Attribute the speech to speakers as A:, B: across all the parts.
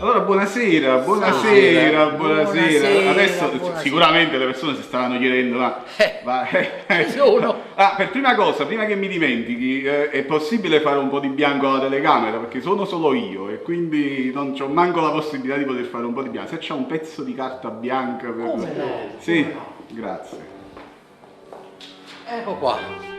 A: Allora, buonasera,
B: Buonasera.
A: Adesso
B: Buonasera.
A: sicuramente le persone si staranno chiedendo,
B: Ci sono.
A: per prima cosa, prima che mi dimentichi, è possibile fare un po' di bianco alla telecamera? Perché sono solo io e quindi non c'ho manco la possibilità di poter fare un po' di bianco. Se c'è un pezzo di carta bianca per...
B: Come no?
A: Sì,
B: Come no?
A: grazie.
B: Ecco qua.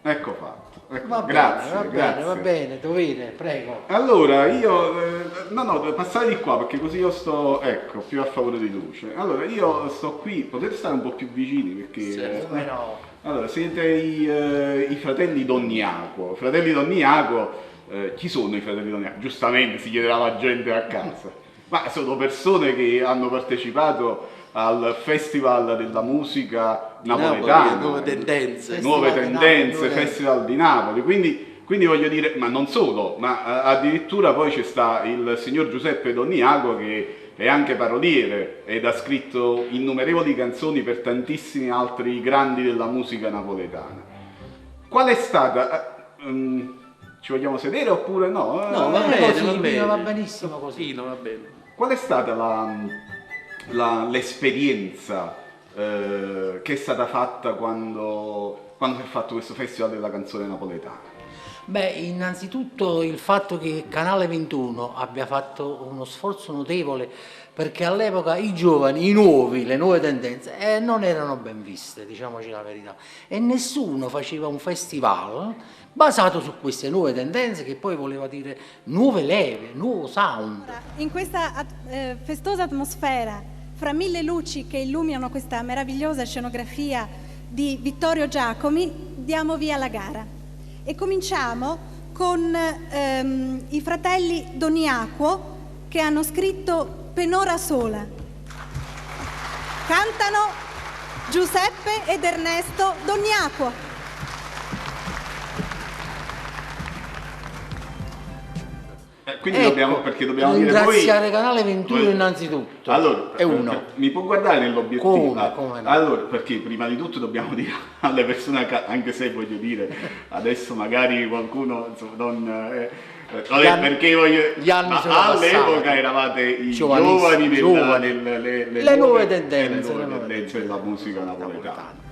A: Ecco fatto. Ecco,
B: Va
A: grazie,
B: bene, va
A: grazie.
B: bene, va bene, dovete, prego.
A: Allora, io... no, passate di qua perché così io sto, ecco, più a favore di luce. Allora, io sto qui, potete stare un po' più vicini perché...
B: Come no?
A: Allora, siete i fratelli Donniaco. Fratelli Donniaco, chi sono i fratelli Donniaco? Giustamente si chiederà la gente a casa. Ma sono persone che hanno partecipato al Festival della Musica Napoletana.
C: Napoli, nuove tendenze.
A: Nuove
B: Festival di
A: tendenze,
B: Napoli,
A: Festival di Napoli. Quindi voglio dire, ma non solo, ma addirittura poi c'è sta il signor Giuseppe Donniaco che è anche paroliere ed ha scritto innumerevoli canzoni per tantissimi altri grandi della musica napoletana. Qual è stata... ci vogliamo sedere oppure no?
C: No, va bene,
B: Così,
C: va bene.
B: va benissimo così.
C: Sì, no, va bene.
A: Qual è stata l'esperienza che è stata fatta quando si è fatto questo Festival della canzone napoletana?
B: Beh, innanzitutto il fatto che Canale 21 abbia fatto uno sforzo notevole perché all'epoca i giovani, i nuovi, le nuove tendenze non erano ben viste, diciamoci la verità, e nessuno faceva un festival basato su queste nuove tendenze che poi voleva dire nuove leve, nuovo sound.
D: In questa festosa atmosfera, fra mille luci che illuminano questa meravigliosa scenografia di Vittorio Giacomi, diamo via alla gara. E cominciamo con i fratelli Donniaco che hanno scritto Penora sola. Cantano Giuseppe ed Ernesto Donniaco.
A: Quindi
B: Ecco,
A: perché dobbiamo dire
B: ringraziare Canale 21
A: voi-
B: innanzitutto.
A: Allora,
B: è uno.
A: mi può guardare nell'obiettivo?
B: Come no?
A: Allora, perché prima di tutto dobbiamo dire alle persone, anche se voglio dire, adesso magari qualcuno insomma, non è perché
B: gli anni
A: ma
B: sono
A: all'epoca
B: passati.
A: eravate i
B: Giovanissimi,
A: giovani,
B: le nuove tendenze,
A: della musica napoletana.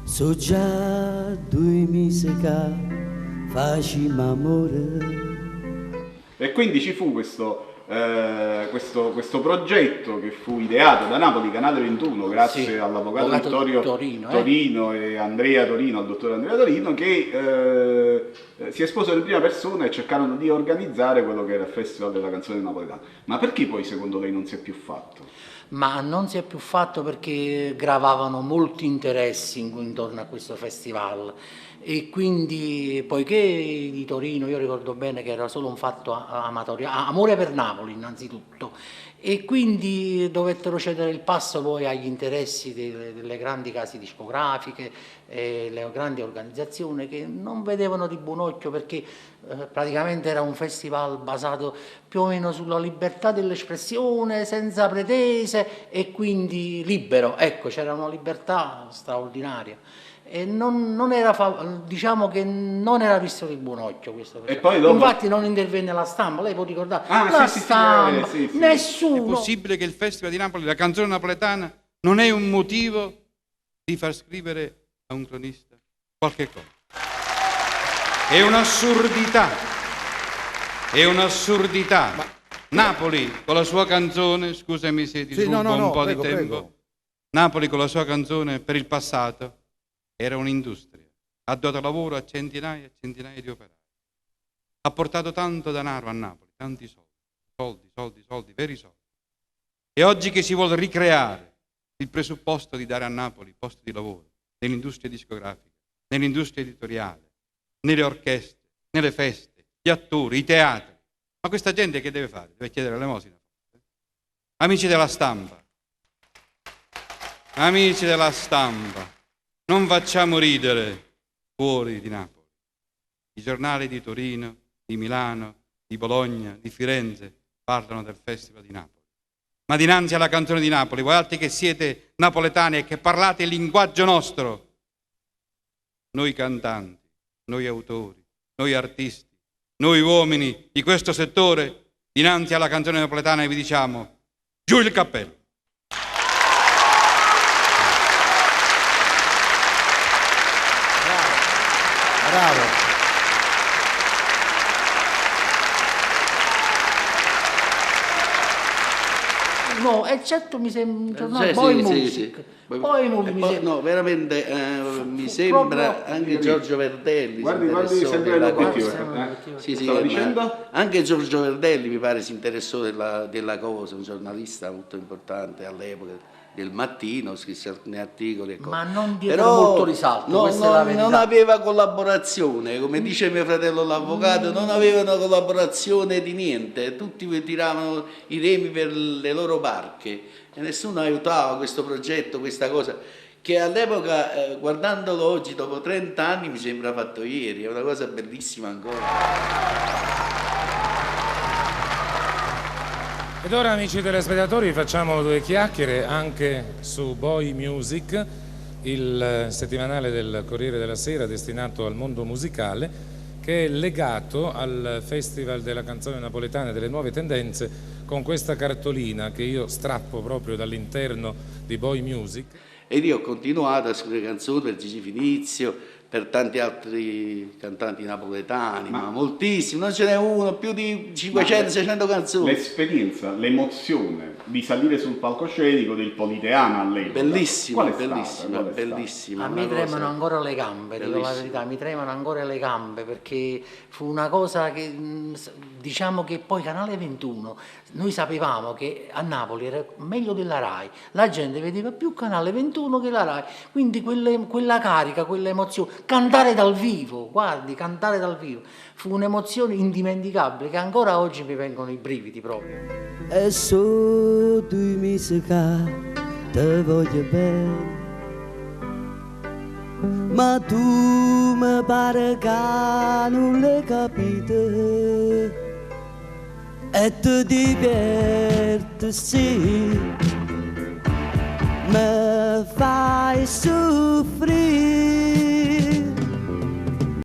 E: So già 2 mesi che facciamo amore.
A: E quindi ci fu questo progetto che fu ideato da Napoli, Canale 21, grazie
B: Sì,
A: all'avvocato
B: avvocato
A: Vittorio
B: Torino,
A: e Andrea Torino, al dottore Andrea Torino, che si esposero in prima persona e cercarono di organizzare quello che era il Festival della canzone napoletana. Ma perché poi secondo lei non si è più fatto?
B: Ma non si è più fatto perché gravavano molti interessi intorno a questo festival e quindi poiché di Torino io ricordo bene che era solo un fatto amatoriale, amore per Napoli innanzitutto, e quindi dovettero cedere il passo poi agli interessi delle grandi case discografiche e le grandi organizzazioni che non vedevano di buon occhio perché praticamente era un festival basato più o meno sulla libertà dell'espressione, senza pretese e quindi libero. Ecco, c'era una libertà straordinaria. E non era, diciamo che non era visto di buon occhio questo.
A: E poi dopo...
B: Infatti non intervenne la stampa, lei può ricordare,
A: la
B: stampa,
A: sì.
B: nessuno.
F: È possibile che il Festival di Napoli, la canzone napoletana, non è un motivo di far scrivere a un cronista qualche cosa? È un'assurdità, è un'assurdità. Napoli con la sua canzone, scusami se ti rubo un po'
G: prego,
F: di tempo,
G: prego.
F: Napoli con la sua canzone per il passato era un'industria, ha dato lavoro a centinaia e centinaia di operai, ha portato tanto denaro a Napoli, tanti soldi, veri soldi. E oggi che si vuole ricreare il presupposto di dare a Napoli posti di lavoro nell'industria discografica, nell'industria editoriale, nelle orchestre, nelle feste, gli attori, i teatri. Ma questa gente che deve fare? Deve chiedere l'elemosina. Amici della stampa, amici della stampa, non facciamo ridere fuori di Napoli. I giornali di Torino, di Milano, di Bologna, di Firenze parlano del Festival di Napoli. Ma dinanzi alla canzone di Napoli, voi altri che siete napoletani e che parlate il linguaggio nostro, noi cantanti, noi autori, noi artisti, noi uomini di questo settore, dinanzi alla canzone napoletana vi diciamo: giù il cappello.
E: Bravo.
B: No, certo mi sembra
E: Sì,
B: poi
E: sì,
B: music.
E: sì.
B: Poi mi sembra.
E: No, veramente mi
B: Fu
E: sembra
B: proprio-
E: anche Giorgio Verdelli.
A: Guardi,
E: si
A: guardi
E: interessò
A: sempre
E: della
A: l'obiettivo.
E: cosa. Sì, sì,
A: Stava
E: ma
A: dicendo?
E: anche Giorgio Verdelli mi pare si interessò della cosa, un giornalista molto importante all'epoca del Mattino, scrisse alcuni articoli.
B: Ma non dietro
E: Però
B: molto risalto, questa è la verità.
E: non aveva collaborazione, come dice mio fratello l'avvocato, non avevano collaborazione di niente, tutti tiravano i remi per le loro barche e nessuno aiutava questo progetto, questa cosa che all'epoca, guardandolo oggi dopo 30 anni, mi sembra fatto ieri, è una cosa bellissima ancora.
C: Ed ora, amici telespettatori, facciamo due chiacchiere anche su Boy Music, il settimanale del Corriere della Sera destinato al mondo musicale, che è legato al Festival della canzone napoletana e delle nuove tendenze, con questa cartolina che io strappo proprio dall'interno di Boy Music.
E: Ed io ho continuato a scrivere canzoni per Gigi Finizio, per tanti altri cantanti napoletani, ma moltissimi, non ce n'è uno, più di 500-600 canzoni.
A: L'esperienza, l'emozione di salire sul palcoscenico del Politeama all'epoca.
E: Bellissima,
A: Qual è stata?
E: bellissima,
A: Qual è stata?
E: bellissima.
B: A me
E: una
B: tremano
E: cosa
B: ancora le gambe, dico la
E: bellissima.
B: verità, mi tremano ancora le gambe perché fu una cosa che, diciamo che poi Canale 21, noi sapevamo che a Napoli era meglio della Rai, la gente vedeva più Canale 21 che la Rai, quindi quella carica, quella emozione, cantare dal vivo, guardi, cantare dal vivo, fu un'emozione indimenticabile che ancora oggi mi vengono i brividi proprio.
E: E so 2 mesi che te voglio bene, ma tu mi pare che non l'hai capito e ti diverti, sì, mi fai soffrire.